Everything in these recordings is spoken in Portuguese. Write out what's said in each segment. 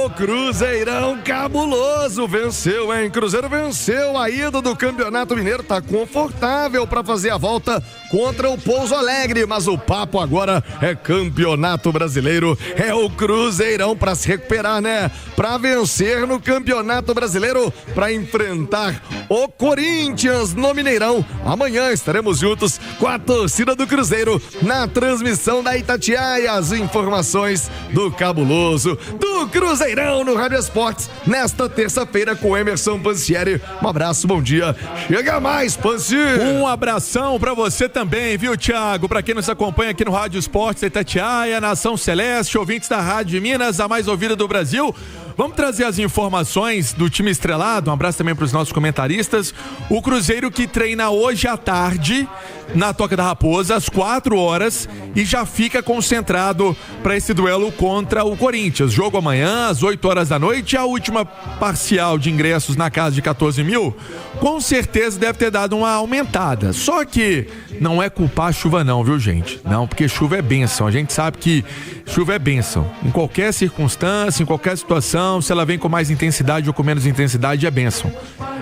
O Cruzeirão cabuloso venceu, hein? Cruzeiro venceu a ida do Campeonato Mineiro, tá confortável para fazer a volta contra o Pouso Alegre, mas o papo agora é Campeonato Brasileiro, é o Cruzeirão para se recuperar, né? Para vencer no Campeonato Brasileiro, para enfrentar o Corinthians no Mineirão. Amanhã estaremos juntos com a torcida do Cruzeiro na transmissão da Itatiaia, as informações do cabuloso, do Cruzeirão no Rádio Esportes, nesta terça-feira com Emerson Pancieri. Um abraço, bom dia. Chega mais, Pancieri. Um abração pra você também, viu, Thiago? Pra quem nos acompanha aqui no Rádio Esportes Itatiaia, Nação Celeste, ouvintes da Rádio de Minas, a mais ouvida do Brasil. Vamos trazer as informações do time estrelado. Um abraço também para os nossos comentaristas. O Cruzeiro que treina hoje à tarde na Toca da Raposa, às 4 horas, e já fica concentrado para esse duelo contra o Corinthians. Jogo amanhã, às 8 horas da noite. A última parcial de ingressos na casa de 14 mil, com certeza deve ter dado uma aumentada. Só que não é culpar a chuva não, viu, gente? Não, porque chuva é bênção. A gente sabe que chuva é bênção. Em qualquer circunstância, em qualquer situação, se ela vem com mais intensidade ou com menos intensidade, é bênção.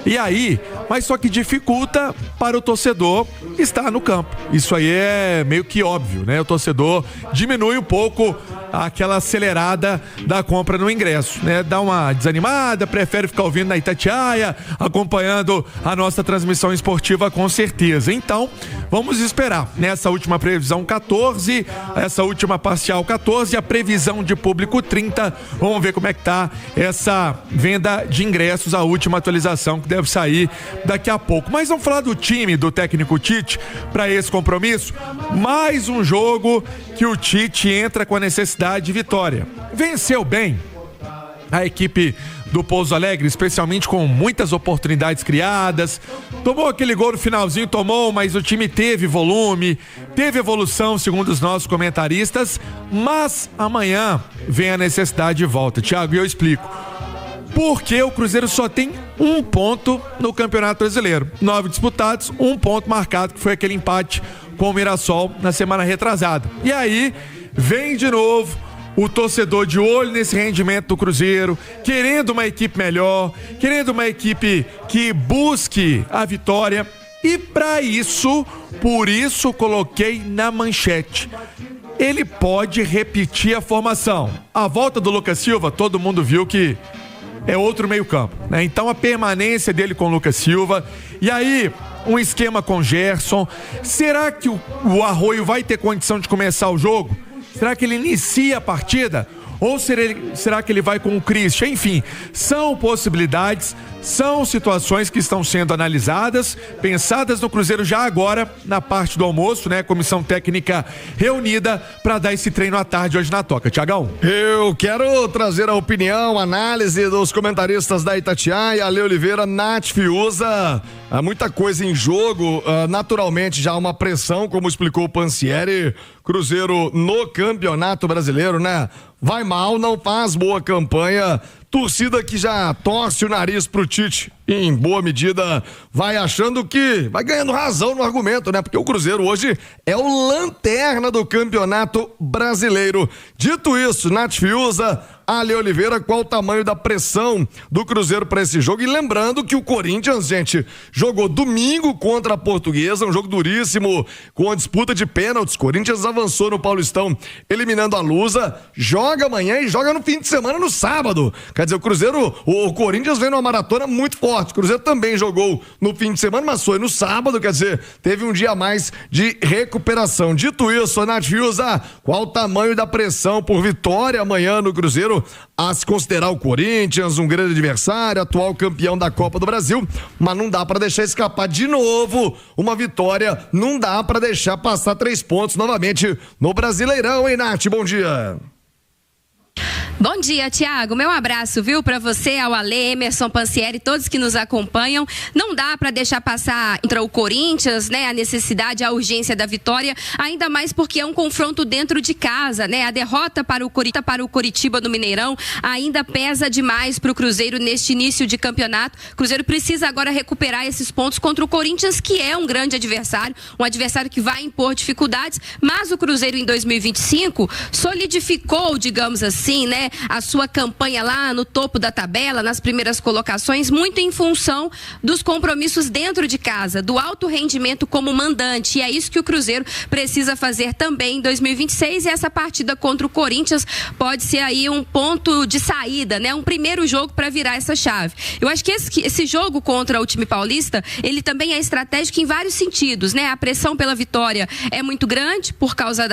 E aí, mas só que dificulta para o torcedor estar no campo. Isso aí é meio que óbvio, né? O torcedor diminui um pouco aquela acelerada da compra no ingresso, né? Dá uma desanimada, prefere ficar ouvindo na Itatiaia, acompanhando a nossa transmissão esportiva com certeza. Então, vamos esperar nessa última previsão 14, essa última parcial 14, a previsão de público 30. Vamos ver como é que tá essa venda de ingressos, a última atualização que deve sair daqui a pouco. Mas vamos falar do time do técnico Tite para esse compromisso. Mais um jogo que o Tite entra com a necessidade de vitória. Venceu bem a equipe do Pouso Alegre, especialmente com muitas oportunidades criadas. Tomou aquele gol no finalzinho, mas o time teve volume, teve evolução, segundo os nossos comentaristas. Mas amanhã vem a necessidade de volta, Thiago, e eu explico. Porque o Cruzeiro só tem 1 ponto no Campeonato Brasileiro. 9 disputados, 1 ponto marcado, que foi aquele empate com o Mirassol na semana retrasada. E aí, vem de novo o torcedor de olho nesse rendimento do Cruzeiro, querendo uma equipe melhor, querendo uma equipe que busque a vitória. E para isso, por isso coloquei na manchete. Ele pode repetir a formação. A volta do Lucas Silva, todo mundo viu que é outro meio-campo, né? Então a permanência dele com o Lucas Silva, e aí um esquema com Gerson. Será que o Arroio vai ter condição de começar o jogo? Será que ele inicia a partida? Ou será que ele vai com o Christian? Enfim, são possibilidades, são situações que estão sendo analisadas, pensadas no Cruzeiro já agora, na parte do almoço, né? Comissão técnica reunida para dar esse treino à tarde hoje na Toca. Tiagão? Eu quero trazer a opinião, análise dos comentaristas da Itatiaia, Ale Oliveira, Nath Fiuza. Há muita coisa em jogo, naturalmente já uma pressão, como explicou o Pancieri. Cruzeiro no Campeonato Brasileiro, né? Vai mal, não faz boa campanha. Torcida que já torce o nariz pro Tite, em boa medida, vai achando que vai ganhando razão no argumento, né? Porque o Cruzeiro hoje é o lanterna do Campeonato Brasileiro. Dito isso, Nath Fiuza, Ale Oliveira, qual o tamanho da pressão do Cruzeiro para esse jogo? E lembrando que o Corinthians, gente, jogou domingo contra a Portuguesa, um jogo duríssimo, com a disputa de pênaltis. Corinthians avançou no Paulistão, eliminando a Lusa, joga amanhã e joga no fim de semana, no sábado. Quer dizer, o Corinthians vem numa maratona muito forte. O Cruzeiro também jogou no fim de semana, mas foi no sábado, quer dizer, teve um dia a mais de recuperação. Dito isso, Nath Fiuza, qual o tamanho da pressão por vitória amanhã no Cruzeiro, a se considerar o Corinthians um grande adversário, atual campeão da Copa do Brasil, mas não dá para deixar escapar de novo uma vitória, não dá para deixar passar 3 pontos novamente no Brasileirão, hein, Nath? Bom dia. Bom dia, Thiago. Meu abraço, viu, para você, ao Ale, Emerson Pancieri, todos que nos acompanham. Não dá para deixar passar contra o Corinthians, né, a necessidade, a urgência da vitória, ainda mais porque é um confronto dentro de casa, né? A derrota para o Coritiba no Mineirão ainda pesa demais para o Cruzeiro neste início de campeonato. O Cruzeiro precisa agora recuperar esses pontos contra o Corinthians, que é um grande adversário, um adversário que vai impor dificuldades, mas o Cruzeiro em 2025 solidificou, digamos assim, né, né, a sua campanha lá no topo da tabela, nas primeiras colocações, muito em função dos compromissos dentro de casa, do alto rendimento como mandante. E é isso que o Cruzeiro precisa fazer também em 2026. E essa partida contra o Corinthians pode ser aí um ponto de saída, né? Um primeiro jogo para virar essa chave. Eu acho que esse jogo contra o time paulista, ele também é estratégico em vários sentidos, né? A pressão pela vitória é muito grande por causa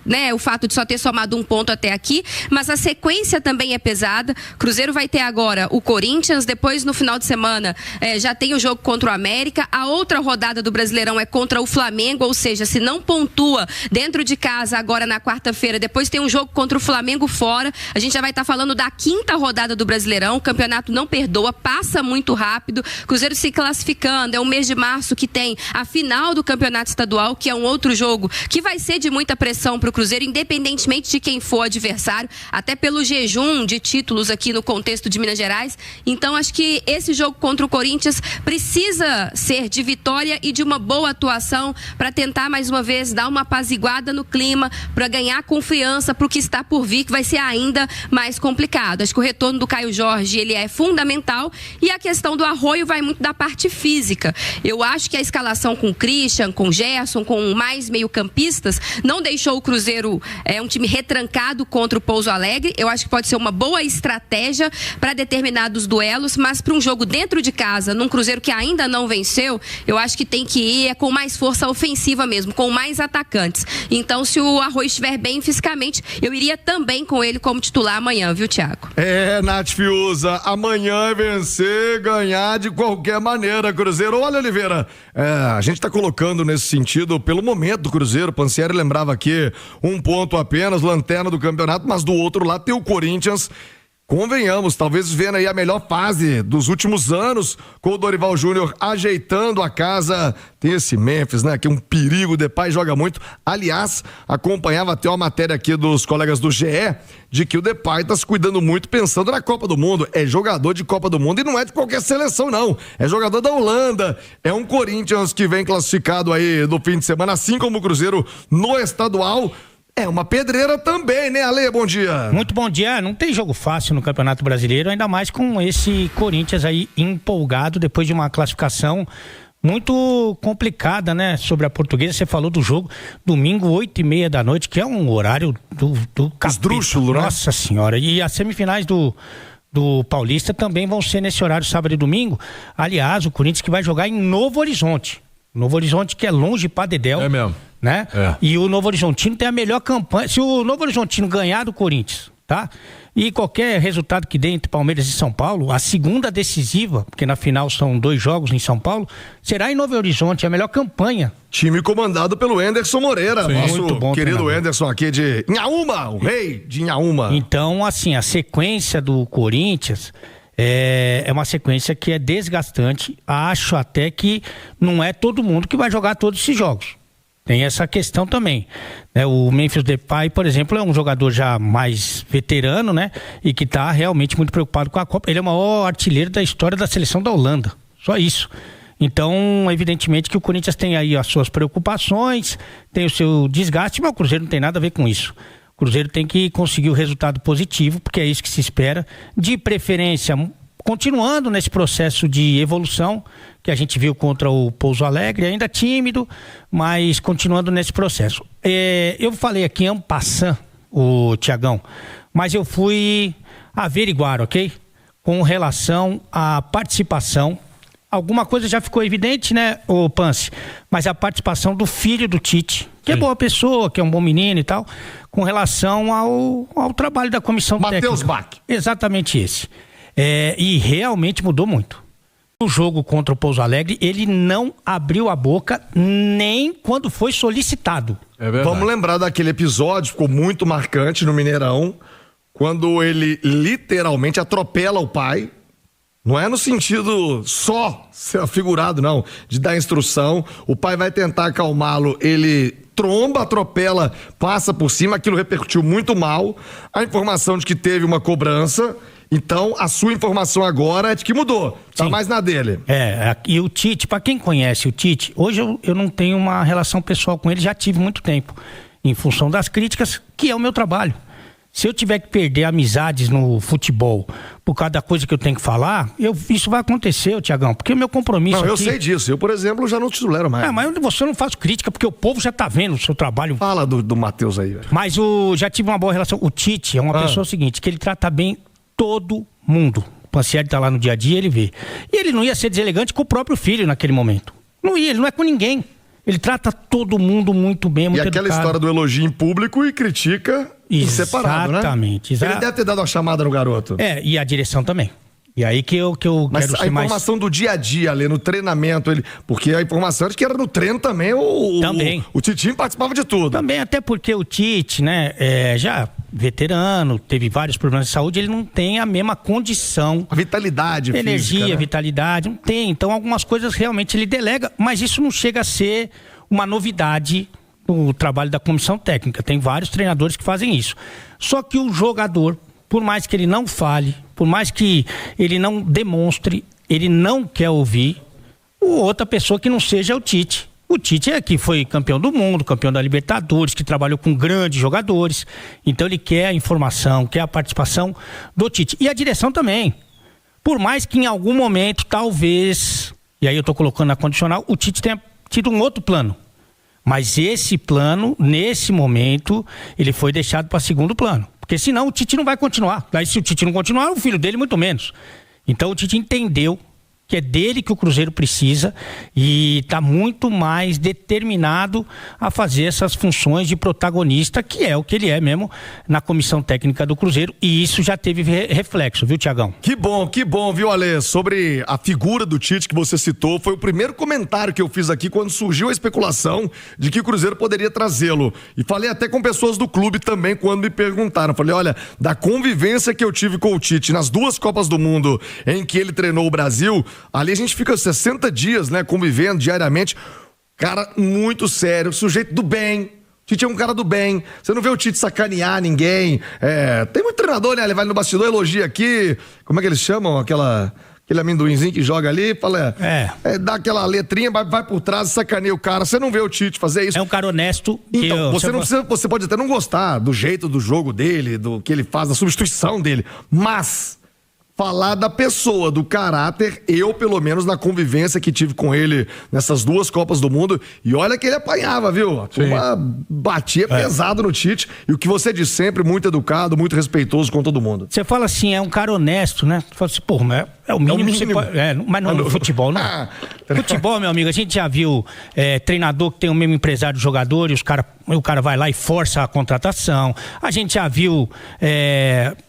né, o fato de só ter somado um ponto até aqui, mas a sequência também é pesada. Cruzeiro vai ter agora o Corinthians, depois no final de semana já tem o jogo contra o América, a outra rodada do Brasileirão é contra o Flamengo, ou seja, se não pontua dentro de casa agora na quarta-feira, depois tem um jogo contra o Flamengo fora, a gente já vai estar falando da 5ª rodada do Brasileirão. O campeonato não perdoa, passa muito rápido, Cruzeiro se classificando, é o mês de março que tem a final do campeonato estadual, que é um outro jogo que vai ser de muita pressão para o Cruzeiro, independentemente de quem for o adversário, até pelo jejum de títulos aqui no contexto de Minas Gerais. Então acho que esse jogo contra o Corinthians precisa ser de vitória e de uma boa atuação para tentar mais uma vez dar uma apaziguada no clima, para ganhar confiança para o que está por vir, que vai ser ainda mais complicado. Acho que o retorno do Caio Jorge, ele é fundamental, e a questão do Arroio vai muito da parte física. Eu acho que a escalação com o Christian, com o Gerson, com mais meio-campistas, não deixou o Cruzeiro um time retrancado contra o Pouso Alegre. Eu acho que pode ser uma boa estratégia para determinados duelos, mas para um jogo dentro de casa, num Cruzeiro que ainda não venceu, eu acho que tem que ir com mais força ofensiva mesmo, com mais atacantes. Então, se o Arroio estiver bem fisicamente, eu iria também com ele como titular amanhã, viu, Thiago? Nath Fiuza, amanhã é vencer, ganhar de qualquer maneira, Cruzeiro. Olha, Oliveira, a gente tá colocando nesse sentido pelo momento do Cruzeiro. Pansieri lembrava aqui 1 ponto apenas, lanterna do campeonato, mas do outro lado tem o Corinthians. Convenhamos, talvez vendo aí a melhor fase dos últimos anos, com o Dorival Júnior ajeitando a casa. Tem esse Memphis, né, que é um perigo, o Depay joga muito. Aliás, acompanhava até uma matéria aqui dos colegas do GE, de que o Depay tá se cuidando muito pensando na Copa do Mundo. É jogador de Copa do Mundo e não é de qualquer seleção, não. É jogador da Holanda. É um Corinthians que vem classificado aí no fim de semana, assim como o Cruzeiro no estadual. É uma pedreira também, né, Ale? Bom dia. Muito bom dia. Não tem jogo fácil no Campeonato Brasileiro, ainda mais com esse Corinthians aí empolgado depois de uma classificação muito complicada, né? Sobre a Portuguesa, você falou do jogo domingo, 8h30 da noite, que é um horário do esdrúxulo, né? Nossa senhora. E as semifinais do Paulista também vão ser nesse horário, sábado e domingo. Aliás, o Corinthians que vai jogar em Novo Horizonte. Novo Horizonte, que é longe para Dedéu. É mesmo. Né? E o Novo Horizontino tem a melhor campanha. Se o Novo Horizontino ganhar do Corinthians, tá? E qualquer resultado que dê entre Palmeiras e São Paulo, a segunda decisiva, porque na final são 2 jogos em São Paulo, será em Novo Horizonte, a melhor campanha. Time comandado pelo Anderson Moreira, sim, nosso muito bom querido treinador. Anderson aqui de Inhaúma, o rei de Inhaúma. Então, assim, a sequência do Corinthians é uma sequência que é desgastante. Acho até que não é todo mundo que vai jogar todos esses jogos. Tem essa questão também, né? O Memphis Depay, por exemplo, é um jogador já mais veterano, né? E que está realmente muito preocupado com a Copa. Ele é o maior artilheiro da história da seleção da Holanda, só isso. Então, evidentemente que o Corinthians tem aí as suas preocupações, tem o seu desgaste, mas o Cruzeiro não tem nada a ver com isso. O Cruzeiro tem que conseguir o resultado positivo, porque é isso que se espera, de preferência continuando nesse processo de evolução que a gente viu contra o Pouso Alegre, ainda tímido, mas continuando nesse processo. Eu falei aqui en passant, o Tiagão, mas eu fui averiguar, ok? Com relação à participação, alguma coisa já ficou evidente, né, o Pance? Mas a participação do filho do Tite, que é boa pessoa, que é um bom menino e tal, com relação ao trabalho da comissão técnica. Matheus Bach. Exatamente esse. E realmente mudou muito. O jogo contra o Pouso Alegre, ele não abriu a boca nem quando foi solicitado. Vamos lembrar daquele episódio, ficou muito marcante no Mineirão, quando ele literalmente atropela o pai. Não é no sentido só ser figurado, não, de dar instrução. O pai vai tentar acalmá-lo, ele tromba, atropela, passa por cima, aquilo repercutiu muito mal. A informação de que teve uma cobrança. Então, a sua informação agora é de que mudou, tá mais na dele. E o Tite, pra quem conhece o Tite, hoje eu não tenho uma relação pessoal com ele, já tive muito tempo, em função das críticas, que é o meu trabalho. Se eu tiver que perder amizades no futebol por causa da coisa que eu tenho que falar, isso vai acontecer, Tiagão, porque o meu compromisso Não, eu aqui... sei disso. Eu, por exemplo, já não te tolero mais. Mas você não faz crítica, porque o povo já tá vendo o seu trabalho. Fala do Matheus aí, velho. Mas já tive uma boa relação. O Tite é uma pessoa seguinte, que ele trata bem todo mundo. O Pansieri tá lá no dia a dia, ele vê. E ele não ia ser deselegante com o próprio filho naquele momento. Não ia, ele não é com ninguém. Ele trata todo mundo muito bem, muito educado. E aquela história do elogio em público e critica em separado, né? Exatamente. Ele deve ter dado uma chamada no garoto. E a direção também. E aí que eu Mas quero a ser mais... informação do dia a dia ali, no treinamento, porque a informação era que era no treino também, o Titinho participava de tudo. Também, até porque o Tite, né, já veterano, teve vários problemas de saúde, ele não tem a mesma condição. A vitalidade energia, física, né? vitalidade, não tem. Então, algumas coisas realmente ele delega, mas isso não chega a ser uma novidade no trabalho da comissão técnica. Tem vários treinadores que fazem isso. Só que o jogador, por mais que ele não fale, por mais que ele não demonstre, ele não quer ouvir outra pessoa que não seja o Tite. O Tite que foi campeão do mundo, campeão da Libertadores, que trabalhou com grandes jogadores. Então ele quer a informação, quer a participação do Tite. E a direção também. Por mais que em algum momento, talvez, e aí eu estou colocando na condicional, o Tite tenha tido um outro plano. Mas esse plano, nesse momento, ele foi deixado para segundo plano. Porque senão o Tite não vai continuar. Daí se o Tite não continuar, o filho dele muito menos. Então o Tite entendeu que é dele que o Cruzeiro precisa e está muito mais determinado a fazer essas funções de protagonista, que é o que ele é mesmo na comissão técnica do Cruzeiro, e isso já teve reflexo, viu, Tiagão? Que bom, viu, Ale? Sobre a figura do Tite que você citou, foi o primeiro comentário que eu fiz aqui quando surgiu a especulação de que o Cruzeiro poderia trazê-lo. E falei até com pessoas do clube também quando me perguntaram. Falei, olha, da convivência que eu tive com o Tite nas 2 Copas do Mundo em que ele treinou o Brasil, ali a gente fica 60 dias, né, convivendo diariamente. Cara muito sério, sujeito do bem. Tite é um cara do bem. Você não vê o Tite sacanear ninguém. Tem muito treinador, né? Ele vai no bastidor, elogia aqui. Como é que eles chamam? Aquele amendoinzinho que joga ali, fala. Dá aquela letrinha, vai por trás e sacaneia o cara. Você não vê o Tite fazer isso. É um cara honesto. Então, você pode até não gostar do jeito do jogo dele, do que ele faz, da substituição dele. Mas falar da pessoa, do caráter, eu, pelo menos, na convivência que tive com ele nessas 2 Copas do Mundo, e olha que ele apanhava, viu? A turma batia pesado no Tite, e o que você diz sempre, muito educado, muito respeitoso com todo mundo. Você fala assim, é um cara honesto, né? Você fala assim, pô, mas é o mínimo que você pode... mas não, no futebol, não. Futebol, meu amigo, a gente já viu treinador que tem o mesmo empresário do jogador e o cara vai lá e força a contratação. A gente já viu,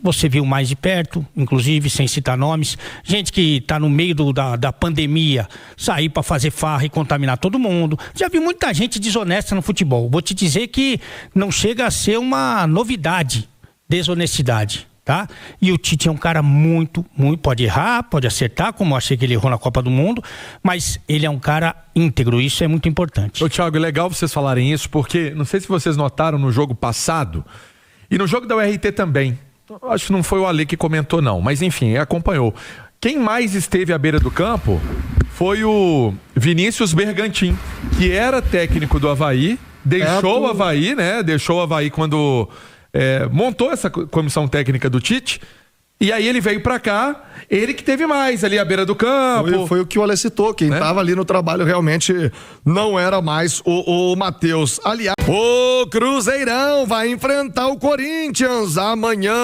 você viu mais de perto, inclusive, sem citar nomes, gente que tá no meio da pandemia, sair para fazer farra e contaminar todo mundo. Já vi muita gente desonesta no futebol. Vou te dizer que não chega a ser uma novidade, desonestidade, tá? E o Tite é um cara muito, pode errar, pode acertar, como eu achei que ele errou na Copa do Mundo, mas ele é um cara íntegro, isso é muito importante. Ô Thiago, é legal vocês falarem isso, porque não sei se vocês notaram no jogo passado, e no jogo da URT também, acho que não foi o Ale que comentou não, mas enfim, acompanhou. Quem mais esteve à beira do campo foi o Vinícius Bergantin, que era técnico do Avaí, deixou o Avaí, né? Deixou o Avaí quando montou essa comissão técnica do Tite. E aí ele veio pra cá, ele que teve mais ali à beira do campo. Foi o que o Ale citou, quem tava ali no trabalho realmente não era mais o Matheus. Aliás, o Cruzeirão vai enfrentar o Corinthians amanhã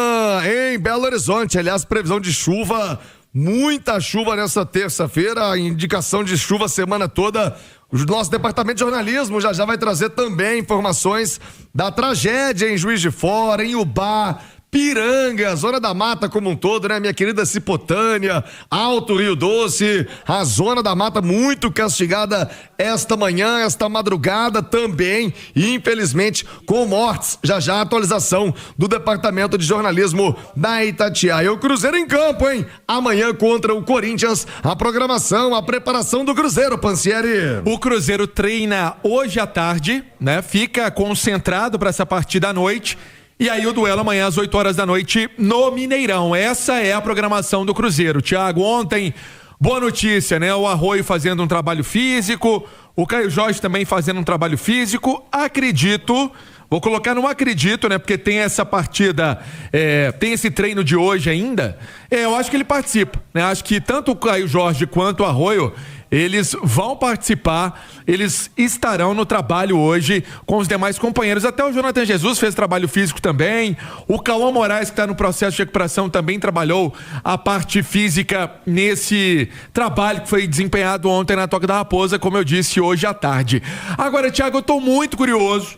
em Belo Horizonte. Aliás, previsão de chuva, muita chuva nessa terça-feira, indicação de chuva a semana toda. O nosso departamento de jornalismo já vai trazer também informações da tragédia em Juiz de Fora, em Ubá, Piranga, Zona da Mata como um todo, né? Minha querida Cipotânia, Alto Rio Doce, a Zona da Mata muito castigada esta manhã, esta madrugada também, e infelizmente com mortes. Já a atualização do Departamento de Jornalismo da Itatiaia. O Cruzeiro em campo, hein? Amanhã contra o Corinthians, a programação, a preparação do Cruzeiro, Pansieri. O Cruzeiro treina hoje à tarde, né? Fica concentrado para essa partida à noite. E aí o duelo amanhã às 8 horas da noite no Mineirão. Essa é a programação do Cruzeiro. Thiago, ontem boa notícia, né? O Arroio fazendo um trabalho físico, o Caio Jorge também fazendo um trabalho físico. Acredito, vou colocar no acredito, né? Porque tem essa partida, tem esse treino de hoje ainda. Eu acho que ele participa, né? Acho que tanto o Caio Jorge quanto o Arroio, eles vão participar, eles estarão no trabalho hoje com os demais companheiros. Até o Jonathan Jesus fez trabalho físico também. O Cauã Moraes, que está no processo de recuperação, também trabalhou a parte física nesse trabalho que foi desempenhado ontem na Toca da Raposa, como eu disse, hoje à tarde. Agora, Thiago, eu estou muito curioso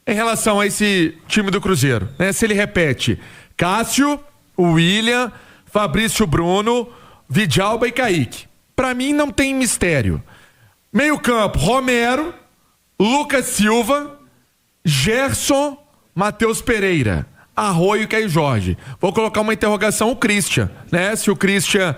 em relação a esse time do Cruzeiro, né? Se ele repete Cássio, William, Fabrício Bruno, Vidjalba e Kaique. Pra mim não tem mistério. Meio campo, Romero, Lucas Silva, Gerson, Matheus Pereira, Arroio e Caio Jorge. Vou colocar uma interrogação, o Christian, né? Se o Christian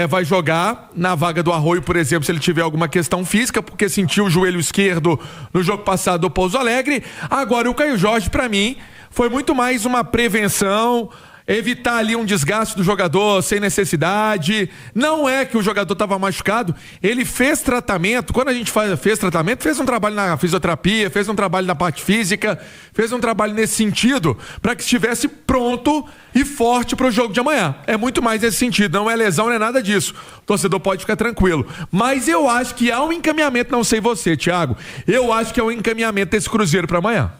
vai jogar na vaga do Arroio, por exemplo, se ele tiver alguma questão física, porque sentiu o joelho esquerdo no jogo passado do Pouso Alegre. Agora, o Caio Jorge, pra mim, foi muito mais uma prevenção, evitar ali um desgaste do jogador sem necessidade. Não é que o jogador estava machucado, ele fez tratamento. Quando a gente fez tratamento, fez um trabalho na fisioterapia, fez um trabalho na parte física, fez um trabalho nesse sentido, para que estivesse pronto e forte para o jogo de amanhã. É muito mais nesse sentido, não é lesão, não é nada disso. O torcedor pode ficar tranquilo. Mas eu acho que há um encaminhamento, não sei você, Thiago, eu acho que é um encaminhamento desse Cruzeiro para amanhã.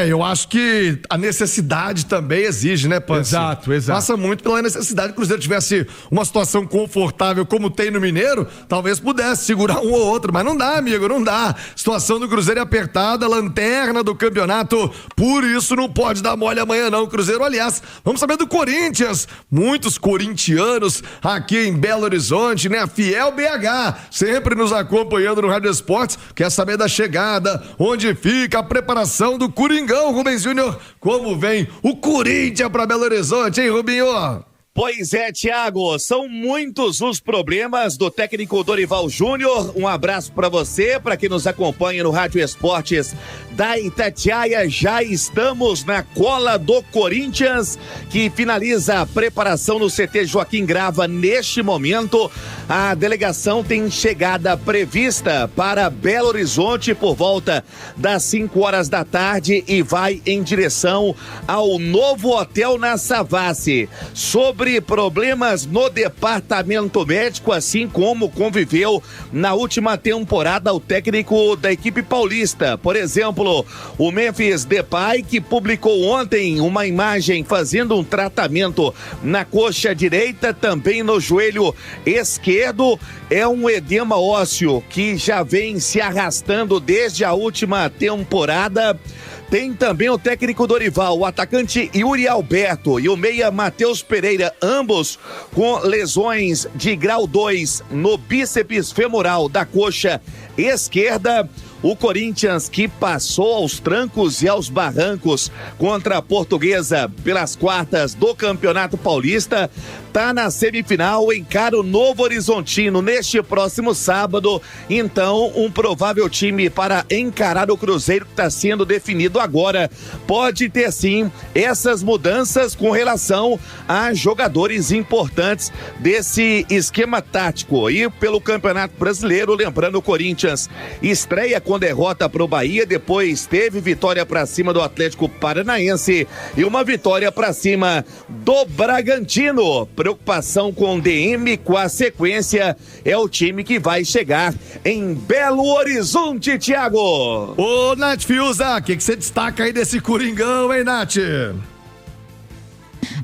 Eu acho que a necessidade também exige, né, Panci? Exato. Passa muito pela necessidade. Se o Cruzeiro tivesse uma situação confortável como tem no Mineiro, talvez pudesse segurar um ou outro, mas não dá, amigo, não dá. Situação do Cruzeiro é apertada, lanterna do campeonato, por isso não pode dar mole amanhã não, Cruzeiro. Aliás, vamos saber do Corinthians, muitos corintianos aqui em Belo Horizonte, né, Fiel BH, sempre nos acompanhando no Rádio Esportes, quer saber da chegada, onde fica a preparação do Coringão, Rubens Júnior, como vem o Corinthians para Belo Horizonte, hein, Rubinho? Pois é, Thiago, são muitos os problemas do técnico Dorival Júnior. Um abraço para você, para quem nos acompanha no Rádio Esportes da Itatiaia. Já estamos na cola do Corinthians, que finaliza a preparação no CT Joaquim Grava neste momento. A delegação tem chegada prevista para Belo Horizonte por volta das 5 horas da tarde e vai em direção ao novo hotel na Savassi. Sobre problemas no departamento médico, assim como conviveu na última temporada o técnico da equipe paulista. Por exemplo, o Memphis Depay, que publicou ontem uma imagem fazendo um tratamento na coxa direita, também no joelho esquerdo. É um edema ósseo que já vem se arrastando desde a última temporada. Tem também o técnico Dorival, o atacante Yuri Alberto e o meia Matheus Pereira, ambos com lesões de grau 2 no bíceps femoral da coxa esquerda. O Corinthians, que passou aos trancos e aos barrancos contra a Portuguesa pelas quartas do Campeonato Paulista, está na semifinal, encara o Novo Horizontino neste próximo sábado. Então, um provável time para encarar o Cruzeiro que está sendo definido agora. Pode ter sim essas mudanças com relação a jogadores importantes desse esquema tático. E pelo Campeonato Brasileiro, lembrando, o Corinthians estreia com derrota para o Bahia, depois teve vitória para cima do Atlético Paranaense e uma vitória para cima do Bragantino. Preocupação com o DM, com a sequência, é o time que vai chegar em Belo Horizonte, Thiago. Ô, Nath Fiuza, o que você destaca aí desse Coringão, hein, Nath?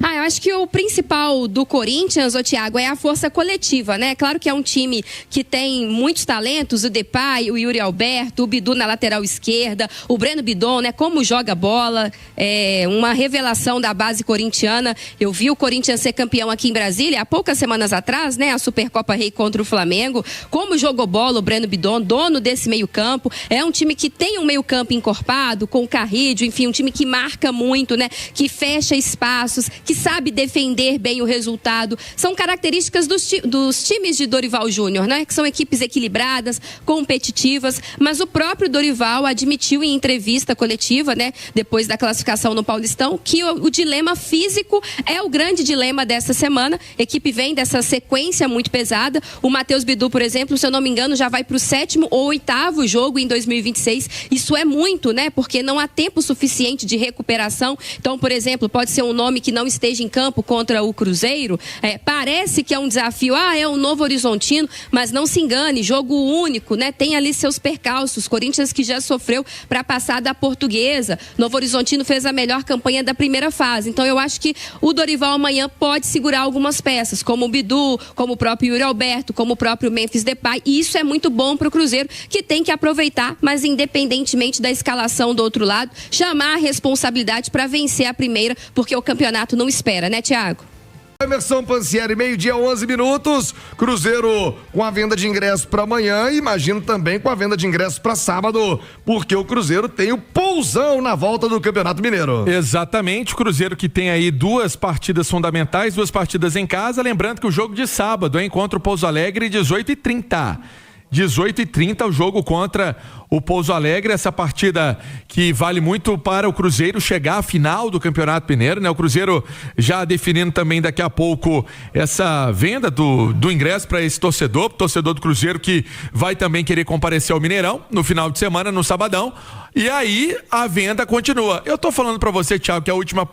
Eu acho que o principal do Corinthians, ô Thiago, é a força coletiva, né? Claro que é um time que tem muitos talentos, o Depay, o Yuri Alberto, o Bidu na lateral esquerda, o Breno Bidon, né? Como joga bola, é uma revelação da base corintiana. Eu vi o Corinthians ser campeão aqui em Brasília há poucas semanas atrás, né? A Supercopa Rei contra o Flamengo. Como jogou bola o Breno Bidon, dono desse meio campo. É um time que tem um meio campo encorpado, com o Carrídio, enfim, um time que marca muito, né? Que fecha espaços, que que sabe defender bem o resultado. São características dos times de Dorival Júnior, né? Que são equipes equilibradas, competitivas, mas o próprio Dorival admitiu em entrevista coletiva, né, depois da classificação no Paulistão, que o dilema físico é o grande dilema dessa semana. A equipe vem dessa sequência muito pesada. O Matheus Bidu, por exemplo, se eu não me engano, já vai para o 7º ou 8º jogo em 2026. Isso é muito, né? Porque não há tempo suficiente de recuperação. Então, por exemplo, pode ser um nome que não esteja em campo contra o Cruzeiro. Parece que é um desafio, é o Novo Horizontino, mas não se engane, jogo único, né? Tem ali seus percalços. Corinthians que já sofreu para passar da Portuguesa. Novo Horizontino fez a melhor campanha da primeira fase. Então, eu acho que o Dorival amanhã pode segurar algumas peças, como o Bidu, como o próprio Yuri Alberto, como o próprio Memphis Depay. E isso é muito bom para o Cruzeiro, que tem que aproveitar, mas independentemente da escalação do outro lado, chamar a responsabilidade para vencer a primeira, porque o campeonato não espera, né, Thiago? Emerson Pansieri, 12h, 11 minutos. Cruzeiro com a venda de ingressos para amanhã, imagino também com a venda de ingressos para sábado, porque o Cruzeiro tem o Pousão na volta do Campeonato Mineiro. Exatamente, o Cruzeiro que tem aí 2 partidas fundamentais, 2 partidas em casa, lembrando que o jogo de sábado é contra o Pouso Alegre, 18h30. 18h30 o jogo contra o Pouso Alegre, essa partida que vale muito para o Cruzeiro chegar à final do Campeonato Mineiro, né? O Cruzeiro já definindo também daqui a pouco essa venda do ingresso para esse torcedor do Cruzeiro que vai também querer comparecer ao Mineirão no final de semana, no sabadão, e aí a venda continua. Eu tô falando para você, Thiago, que a última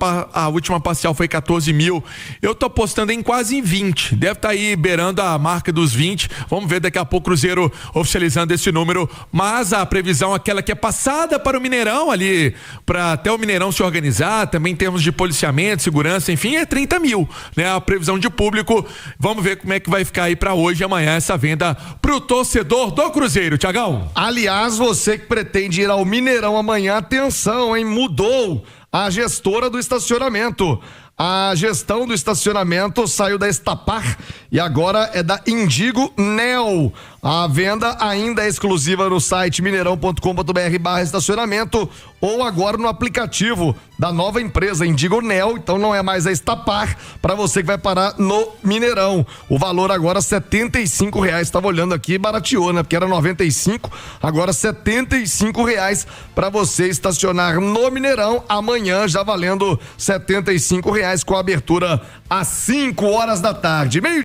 parcial foi 14 mil, eu tô apostando em quase 20, deve estar aí beirando a marca dos 20, vamos ver daqui a pouco o Cruzeiro oficializando esse número, mas a previsão, aquela que é passada para o Mineirão ali, para até o Mineirão se organizar, também em termos de policiamento, segurança, enfim, é 30 mil, né? A previsão de público, vamos ver como é que vai ficar aí para hoje e amanhã essa venda pro torcedor do Cruzeiro, Thiagão. Aliás, você que pretende ir ao Mineirão amanhã, atenção, hein? Mudou a gestora do estacionamento. A gestão do estacionamento saiu da Estapar e agora é da Indigo Nel. A venda ainda é exclusiva no site mineirão.com.br/estacionamento ou agora no aplicativo da nova empresa Indigo Nel. Então não é mais a Estapar para você que vai parar no Mineirão. O valor agora R$75. Estava olhando aqui, barateou, né? Porque era 95, agora R$75 para você estacionar no Mineirão. Amanhã já valendo R$75 com a abertura às 5 horas da tarde. Meio